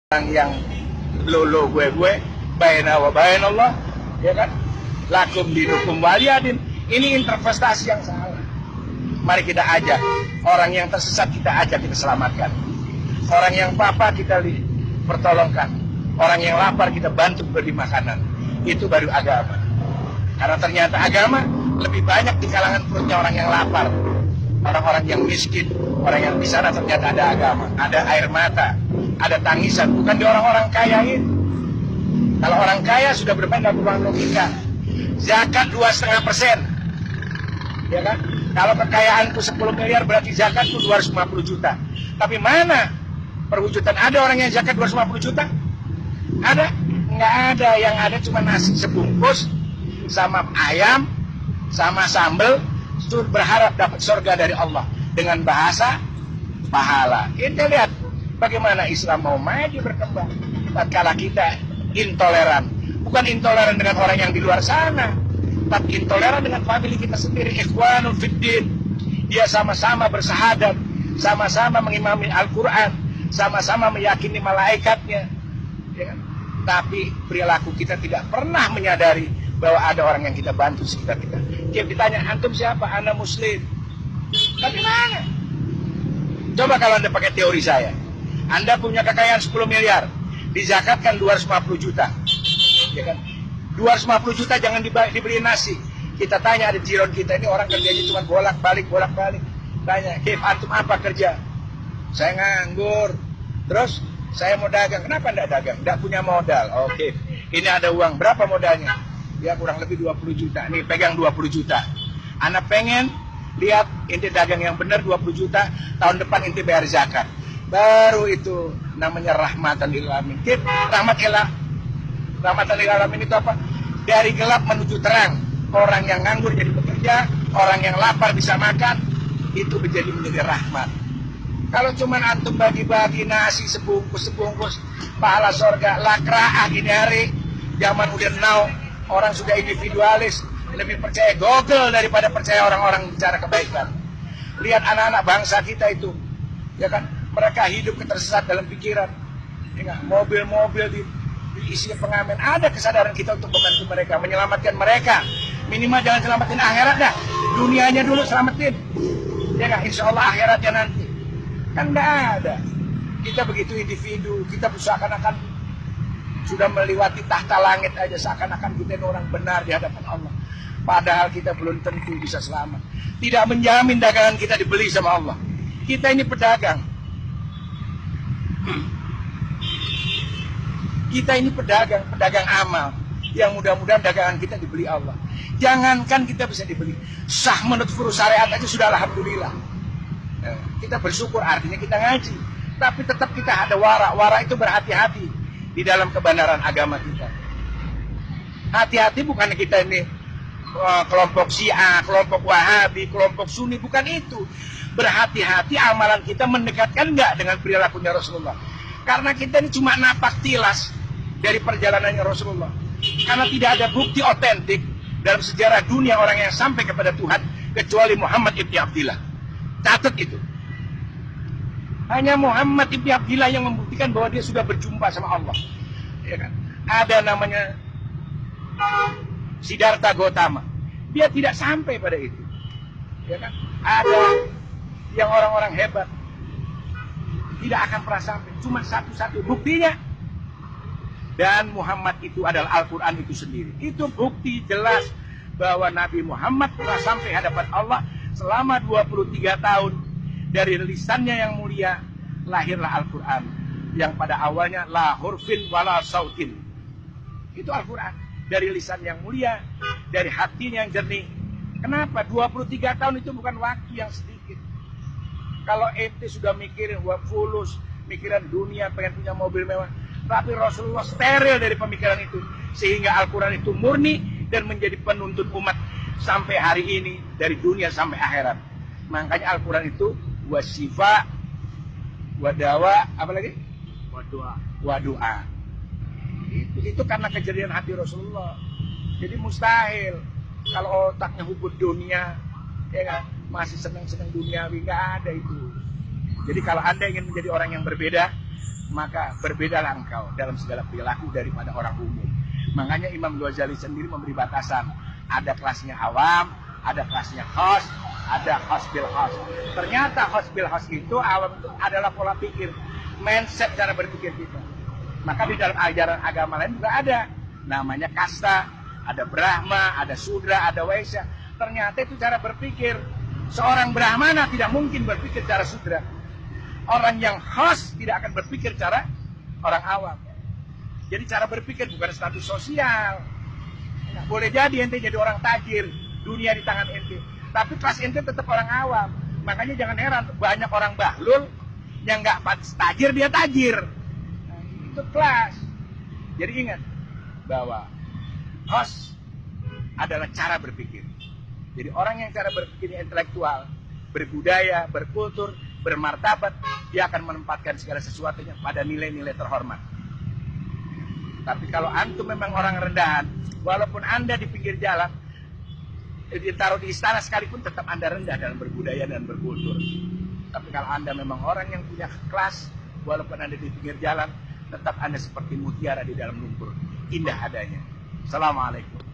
orang yang lo gue baina wa bainallah, ya kan, lakum dinukum waliyadin. Ini interpretasi yang salah. Mari kita ajak orang yang tersesat, kita ajak, kita selamatkan. Orang yang papa kita pertolongkan. Orang yang lapar kita bantu beri makanan. Itu baru agama. Karena ternyata agama lebih banyak di kalangan perutnya orang yang lapar, orang-orang yang miskin, orang yang di sana ternyata ada agama, ada air mata, ada tangisan, bukan di orang-orang kaya ini. Kalau orang kaya sudah bermain dalam ruang logika. Zakat 2,5%, ya kan? Kalau kekayaanku 10 miliar berarti zakatku 250 juta. Tapi mana perwujudan? Ada orang yang zakat 250 juta? Ada? Nggak ada. Yang ada cuma nasi sebungkus sama ayam sama sambal, berharap dapat surga dari Allah dengan bahasa pahala. Kita lihat bagaimana Islam mau maju berkembang tatkala kita intoleran. Bukan intoleran dengan orang yang di luar sana, tapi intoleran dengan famili kita sendiri. Ikhwanul fiddin. Dia sama-sama bersahadat, sama-sama mengimami Al-Quran, sama-sama meyakini malaikatnya, ya kan? Tapi perilaku kita tidak pernah menyadari bahwa ada orang yang kita bantu sekitar kita. Dia ditanya, antum siapa? Ana muslim. Tapi mana? Coba kalau Anda pakai teori saya. Anda punya kekayaan 10 miliar, dizakatkan 250 juta. Ya kan? 250 juta jangan dibeli nasi. Kita tanya, ada jiron kita ini orang kerjanya cuma bolak-balik. Tanya, Kif, antum apa kerja? Saya nganggur. Terus saya mau dagang. Kenapa enggak dagang? Enggak punya modal. Oke. Ini ada uang. Berapa modalnya? Ya kurang lebih 20 juta. Nih pegang 20 juta. Anak pengen lihat inti dagang yang benar 20 juta. Tahun depan inti bayar zakat. Baru itu namanya rahmatan lil alamin. Rahmatan lil alamin itu apa? Dari gelap menuju terang. Orang yang nganggur jadi bekerja, orang yang lapar bisa makan, itu menjadi rahmat. Kalau cuman antum bagi-bagi nasi sebungkus, pahala surga, lakra'ah ini hari, zaman udah now, orang sudah individualis, lebih percaya Google daripada percaya orang-orang bicara kebaikan. Lihat anak-anak bangsa kita itu, ya kan, mereka hidup ketersesat dalam pikiran, ya kan? Mobil-mobil diisi pengamen. Ada kesadaran kita untuk membantu mereka, menyelamatkan mereka. Minimal jangan selamatin akhirat dah, dunianya dulu selamatin, ya kan? Insya Allah akhiratnya nanti. Kan nggak ada. Kita begitu individu, kita seakan-akan sudah melewati tahta langit aja, seakan-akan kita ini orang benar di hadapan Allah. Padahal kita belum tentu bisa selamat. Tidak menjamin dagangan kita dibeli sama Allah. Kita ini pedagang. Kita ini pedagang amal. Yang mudah-mudahan dagangan kita dibeli Allah. Jangankan kita bisa dibeli, sah menurut furu syariat aja sudah alhamdulillah. Kita bersyukur, artinya kita ngaji. Tapi tetap kita ada wara. Wara itu berhati-hati di dalam kebenaran agama kita. Hati-hati bukan kita ini kelompok Syiah, kelompok Wahabi, kelompok Sunni, bukan itu. Berhati-hati amalan kita mendekatkan enggak dengan perilakunya Rasulullah. Karena kita ini cuma napak tilas dari perjalanannya Rasulullah. Karena tidak ada bukti otentik dalam sejarah dunia orang yang sampai kepada Tuhan kecuali Muhammad ibn Abdillah. Catat itu. Hanya Muhammad ibn Abdillah yang membuktikan bahwa dia sudah berjumpa sama Allah. Ya kan? Ada namanya Siddhartha Gautama. Dia tidak sampai pada itu. Ya kan? Ada yang orang-orang hebat tidak akan pernah sampai. Cuma satu-satu buktinya. Dan Muhammad itu adalah Al-Quran itu sendiri. Itu bukti jelas bahwa Nabi Muhammad telah sampai hadapan Allah selama 23 tahun. Dari lisannya yang mulia lahirlah Al-Quran, yang pada awalnya la hurfin wala sautin. Itu Al-Quran. Dari lisan yang mulia, dari hatinya yang jernih. Kenapa? 23 tahun itu bukan waktu yang sedikit. Kalau ente sudah mikirin fulus, mikiran dunia, pengen punya mobil mewah, tapi Rasulullah steril dari pemikiran itu. Sehingga Al-Quran itu murni dan menjadi penuntun umat sampai hari ini, dari dunia sampai akhirat. Makanya Al-Quran itu wasifa, wadawa, apa lagi? Wadu'a. Itu karena kejadian hati Rasulullah. Jadi mustahil kalau otaknya hubud dunia, ya kan, masih senang-senang duniawi, nggak ada itu. Jadi kalau Anda ingin menjadi orang yang berbeda, maka berbedalah engkau dalam segala perilaku daripada orang umum. Makanya Imam Ghazali sendiri memberi batasan. Ada kelasnya awam, ada kelasnya khas, ada khas bil khas. Ternyata khas bil khas itu awam itu adalah pola pikir, mindset cara berpikir kita. Maka di dalam ajaran agama lain juga ada. Namanya kasta, ada Brahma, ada Sudra, ada Waisya. Ternyata itu cara berpikir. Seorang Brahmana tidak mungkin berpikir cara Sudra. Orang yang khas tidak akan berpikir cara orang awam. Jadi cara berpikir bukan status sosial. Nah, boleh jadi ente jadi orang tajir, dunia di tangan ente. Tapi kelas ente tetap orang awam. Makanya jangan heran banyak orang bahlul yang nggak tajir dia tajir. Nah, itu kelas. Jadi ingat bahwa khas adalah cara berpikir. Jadi orang yang cara berpikirnya intelektual, berbudaya, berkultur, bermartabat, dia akan menempatkan segala sesuatunya pada nilai-nilai terhormat. Tapi kalau antum memang orang rendahan, walaupun anda di pinggir jalan, ditaruh di istana sekalipun tetap anda rendah dalam berbudaya dan berkultur. Tapi kalau anda memang orang yang punya kelas, walaupun anda di pinggir jalan, tetap anda seperti mutiara di dalam lumpur, indah adanya. Assalamualaikum.